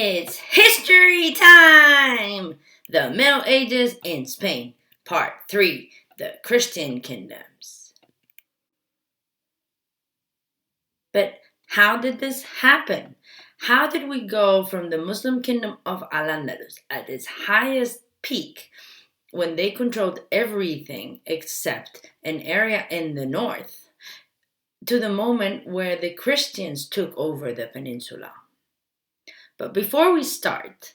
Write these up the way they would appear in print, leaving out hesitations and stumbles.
It's history time! The Middle Ages in Spain, Part 3, the Christian Kingdoms. But how did this happen? How did we go from the Muslim kingdom of Al-Andalus at its highest peak when they controlled everything except an area in the north to the moment where the Christians took over the peninsula? But before we start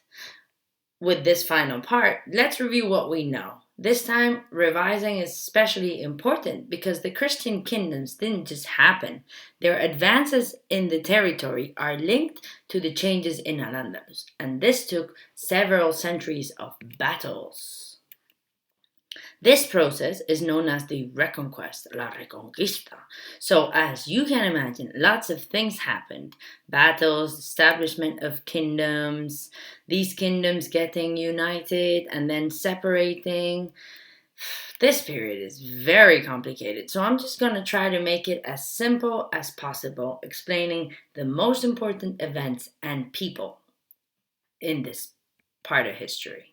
with this final part, let's review what we know. This time, revising is especially important because the Christian kingdoms didn't just happen. Their advances in the territory are linked to the changes in Al-Andalus, and this took several centuries of battles. This process is known as the Reconquest, la Reconquista. So, as you can imagine, lots of things happened: battles, establishment of kingdoms, these kingdoms getting united and then separating. This period is very complicated, so I'm just going to try to make it as simple as possible, explaining the most important events and people in this part of history.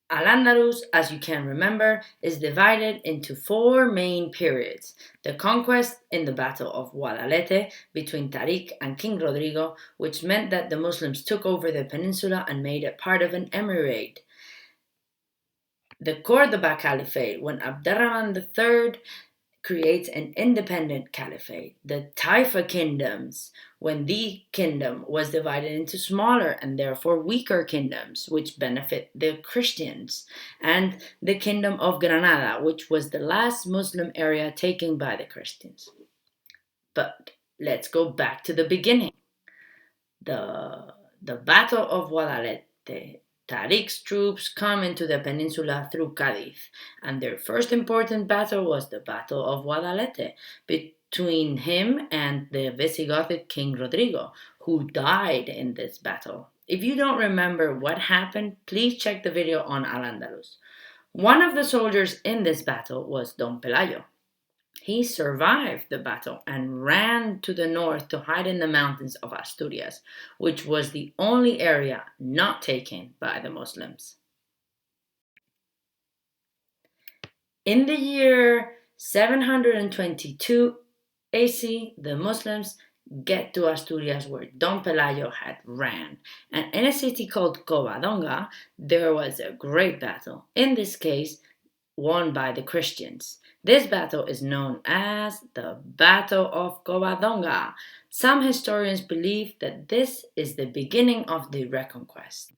Al-Andalus, as you can remember, is divided into four main periods. The conquest in the Battle of Guadalete between Tariq and King Rodrigo, which meant that the Muslims took over the peninsula and made it part of an emirate. The Cordoba Caliphate, when Abderrahman III creates an independent caliphate. The Taifa kingdoms, when the kingdom was divided into smaller and therefore weaker kingdoms, which benefit the Christians. And the kingdom of Granada, which was the last Muslim area taken by the Christians. But let's go back to the beginning. The Battle of Guadalete. Tariq's troops come into the peninsula through Cadiz, and their first important battle was the Battle of Guadalete between him and the Visigothic King Rodrigo, who died in this battle. If you don't remember what happened, please check the video on Al-Andalus. One of the soldiers in this battle was Don Pelayo. He survived the battle and ran to the north to hide in the mountains of Asturias, which was the only area not taken by the Muslims. In the year 722 AC, the Muslims get to Asturias where Don Pelayo had ran, and in a city called Covadonga, there was a great battle, in this case won by the Christians. This battle is known as the Battle of Covadonga. Some historians believe that this is the beginning of the Reconquest.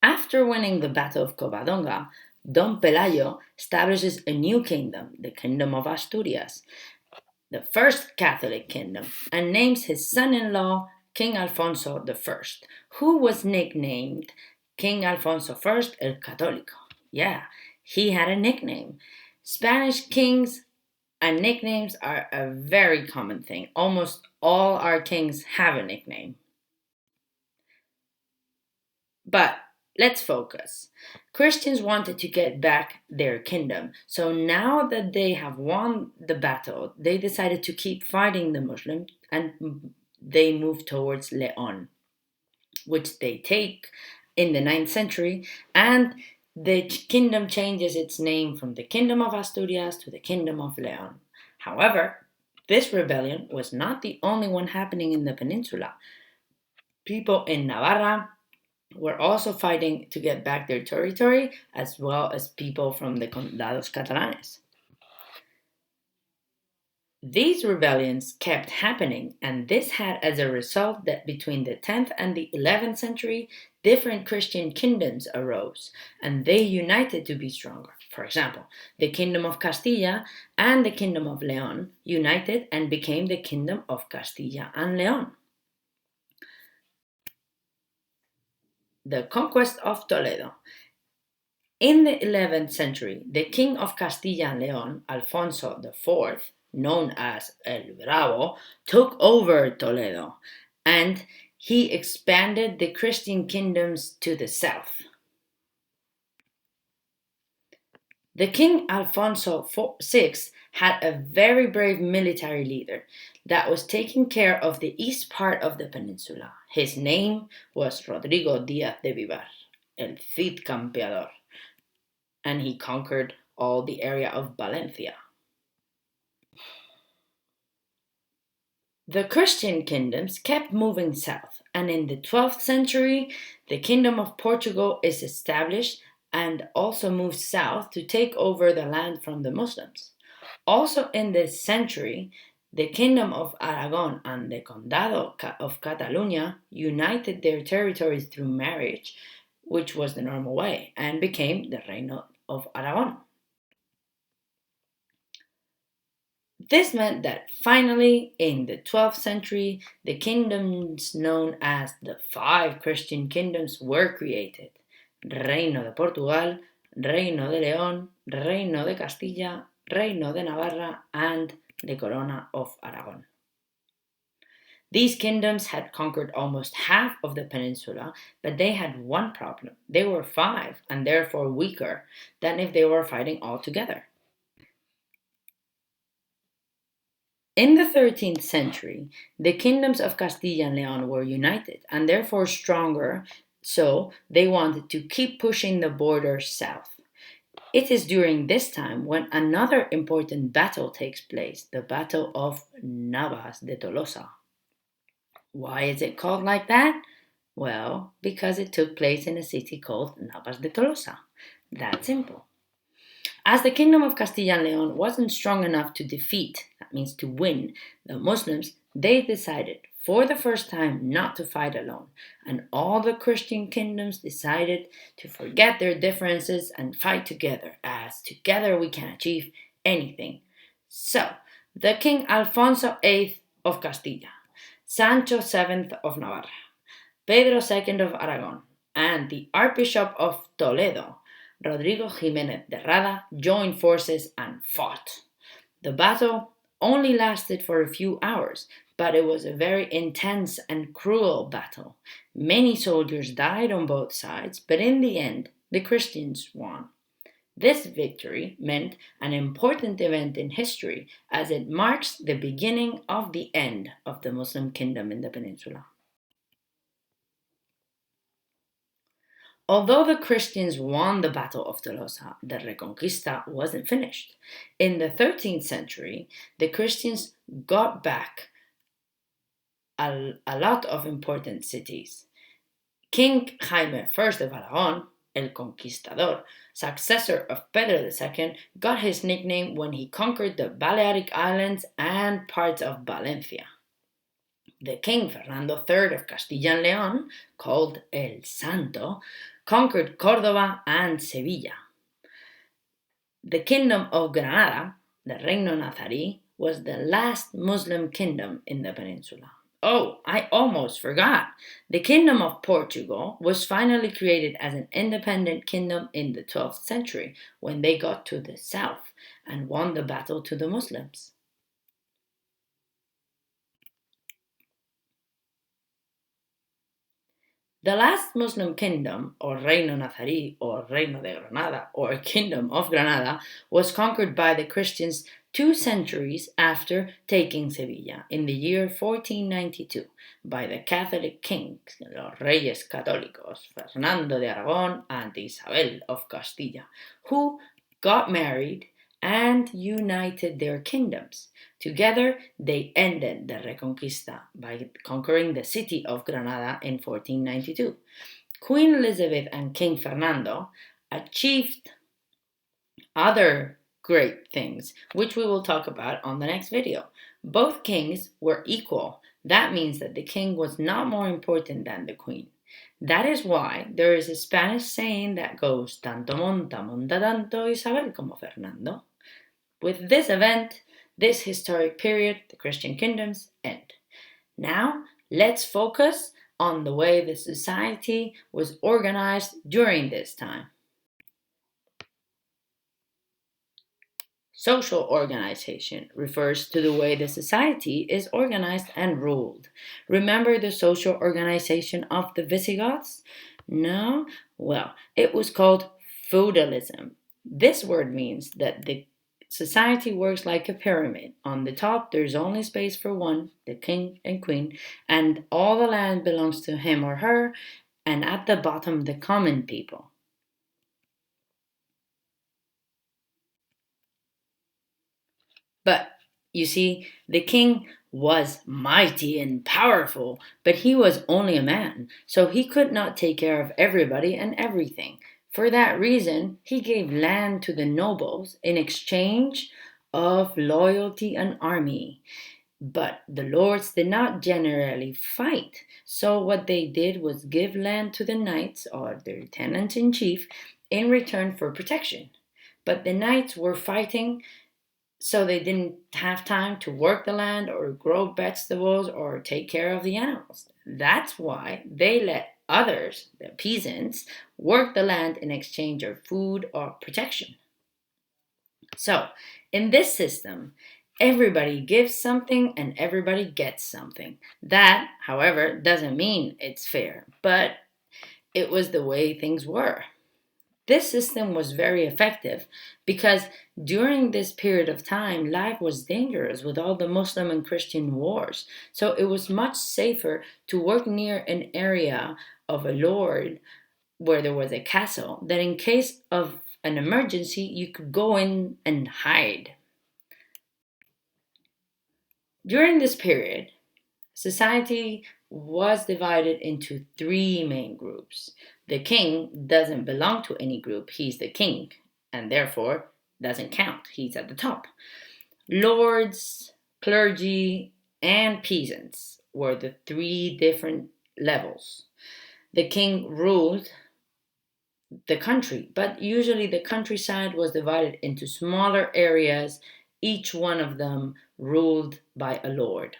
After winning the Battle of Covadonga, Don Pelayo establishes a new kingdom, the Kingdom of Asturias, the first Catholic kingdom, and names his son-in-law King Alfonso I, who was nicknamed King Alfonso I el Católico. Yeah, he had a nickname. Spanish kings and nicknames are a very common thing. Almost all our kings have a nickname. But let's focus. Christians wanted to get back their kingdom. So now that they have won the battle, they decided to keep fighting the Muslims and they moved towards Leon, which they take in the 9th century, and the kingdom changes its name from the Kingdom of Asturias to the Kingdom of Leon. However, this rebellion was not the only one happening in the peninsula. People in Navarra were also fighting to get back their territory, as well as people from the Condados Catalanes. These rebellions kept happening, and this had as a result that between the 10th and the 11th century, different Christian kingdoms arose, and they united to be stronger. For example, the Kingdom of Castilla and the Kingdom of Leon united and became the Kingdom of Castilla and Leon. The conquest of Toledo. In the 11th century, the King of Castilla and Leon, Alfonso IV, known as El Bravo, took over Toledo, and he expanded the Christian kingdoms to the south. The King Alfonso VI had a very brave military leader. that was taking care of the east part of the peninsula. His name was Rodrigo Díaz de Vivar, el Cid Campeador, and he conquered all the area of Valencia. The Christian kingdoms kept moving south, and in the 12th century, the Kingdom of Portugal is established and also moved south to take over the land from the Muslims. Also in this century, the Kingdom of Aragon and the Condado of Catalunya united their territories through marriage, which was the normal way, and became the Reino of Aragon. This meant that finally, in the 12th century, the kingdoms known as the five Christian kingdoms were created: Reino de Portugal, Reino de León, Reino de Castilla, Reino de Navarra, and the Corona of Aragon. These kingdoms had conquered almost half of the peninsula, but they had one problem. They were five, and therefore weaker than if they were fighting all together. In the 13th century, the kingdoms of Castilla and Leon were united and therefore stronger, so they wanted to keep pushing the border south. It is during this time when another important battle takes place, the Battle of Navas de Tolosa. Why is it called like that? Well, because it took place in a city called Navas de Tolosa. That simple. As the Kingdom of Castilla and Leon wasn't strong enough to defeat, that means to win, the Muslims, they decided for the first time not to fight alone, and all the Christian kingdoms decided to forget their differences and fight together, as together we can achieve anything. So, the King Alfonso VIII of Castilla, Sancho VII of Navarra, Pedro II of Aragon, and the Archbishop of Toledo, Rodrigo Jiménez de Rada, joined forces and fought. The battle only lasted for a few hours, but it was a very intense and cruel battle. Many soldiers died on both sides, but in the end, the Christians won. This victory meant an important event in history, as it marks the beginning of the end of the Muslim kingdom in the peninsula. Although the Christians won the Battle of Tolosa, the Reconquista wasn't finished. In the 13th century, the Christians got back a lot of important cities. King Jaime I of Aragon, El Conquistador, successor of Pedro II, got his nickname when he conquered the Balearic Islands and parts of Valencia. The King Fernando III of Castilla and Leon, called El Santo, conquered Córdoba and Sevilla. The Kingdom of Granada, the Reino Nazarí, was the last Muslim kingdom in the peninsula. Oh, I almost forgot. The Kingdom of Portugal was finally created as an independent kingdom in the 12th century when they got to the south and won the battle to the Muslims. The last Muslim kingdom, or Reino Nazarí, or Reino de Granada, or Kingdom of Granada, was conquered by the Christians 2 centuries after taking Sevilla in the year 1492 by the Catholic kings, los Reyes Católicos, Fernando de Aragón and Isabel of Castilla, who got married and united their kingdoms. Together, they ended the Reconquista by conquering the city of Granada in 1492. Queen Elizabeth and King Fernando achieved other great things, which we will talk about on the next video. Both kings were equal. That means that the king was not more important than the queen. That is why there is a Spanish saying that goes, tanto monta tanto Isabel como Fernando. With this event, this historic period, the Christian kingdoms, end. Now, let's focus on the way the society was organized during this time. Social organization refers to the way the society is organized and ruled. Remember the social organization of the Visigoths? No? Well, it was called feudalism. This word means that the Society works like a pyramid. On the top, there's only space for one, the king and queen, and all the land belongs to him or her, and at the bottom, the common people. But you see, the king was mighty and powerful, but he was only a man, so he could not take care of everybody and everything. For that reason, he gave land to the nobles in exchange of loyalty and army. But the lords did not generally fight, so what they did was give land to the knights or their tenants in chief in return for protection. But the knights were fighting, so they didn't have time to work the land or grow vegetables or take care of the animals. That's why they let others, the peasants, work the land in exchange of food or protection. So, in this system, everybody gives something and everybody gets something. That, however, doesn't mean it's fair, but it was the way things were. This system was very effective because during this period of time, life was dangerous with all the Muslim and Christian wars. So it was much safer to work near an area of a lord where there was a castle that in case of an emergency, you could go in and hide. During this period, society was divided into three main groups. The king doesn't belong to any group, he's the king, and therefore doesn't count, he's at the top. Lords, clergy, and peasants were the three different levels. The king ruled the country, but usually the countryside was divided into smaller areas, each one of them ruled by a lord.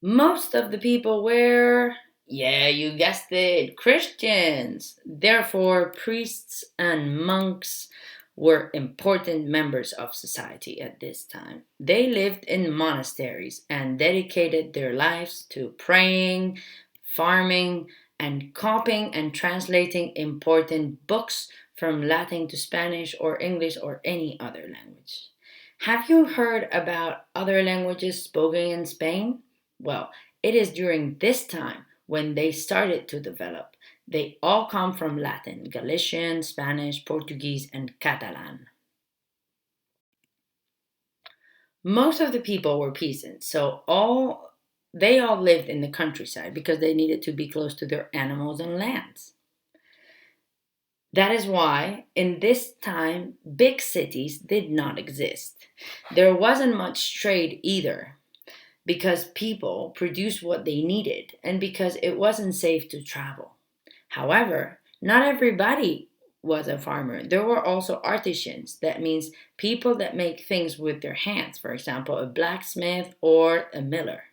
Most of the people were, yeah, you guessed it, Christians. Therefore, priests and monks were important members of society at this time. They lived in monasteries and dedicated their lives to praying, farming, and copying and translating important books from Latin to Spanish or English or any other language. Have you heard about other languages spoken in Spain? Well, it is during this time when they started to develop. They all come from Latin, Galician, Spanish, Portuguese, and Catalan. Most of the people were peasants, so all they all lived in the countryside because they needed to be close to their animals and lands. That is why, in this time, big cities did not exist. There wasn't much trade either because people produced what they needed and because it wasn't safe to travel. However, not everybody was a farmer. There were also artisans. That means people that make things with their hands, for example, a blacksmith or a miller.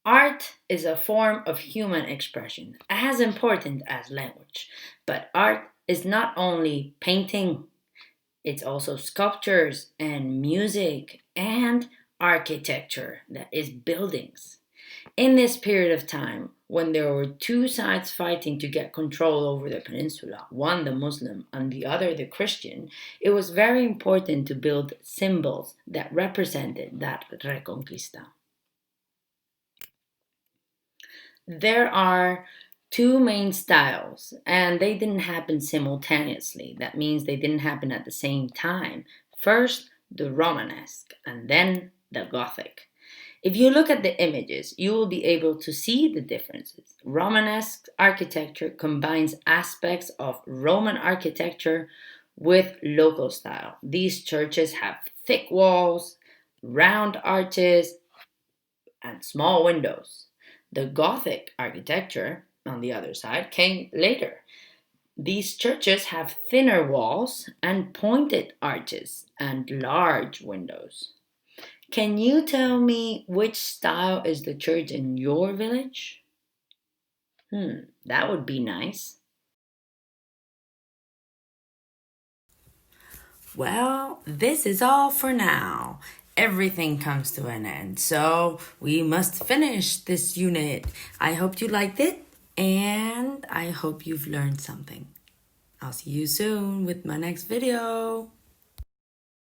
Art is a form of human expression, as important as language. But art is not only painting, it's also sculptures and music and architecture, that is, buildings. In this period of time, when there were two sides fighting to get control over the peninsula, one the Muslim and the other the Christian, it was very important to build symbols that represented that reconquista. There are two main styles, and they didn't happen simultaneously. That means they didn't happen at the same time. First, the Romanesque, and then the Gothic. If you look at the images, you will be able to see the differences. Romanesque architecture combines aspects of Roman architecture with local style. These churches have thick walls, round arches, and small windows. The Gothic architecture, on the other side, came later. These churches have thinner walls and pointed arches and large windows. Can you tell me which style is the church in your village? That would be nice. Well, this is all for now. Everything comes to an end, so we must finish this unit. I hope you liked it, And I hope you've learned something. I'll see you soon with my next video.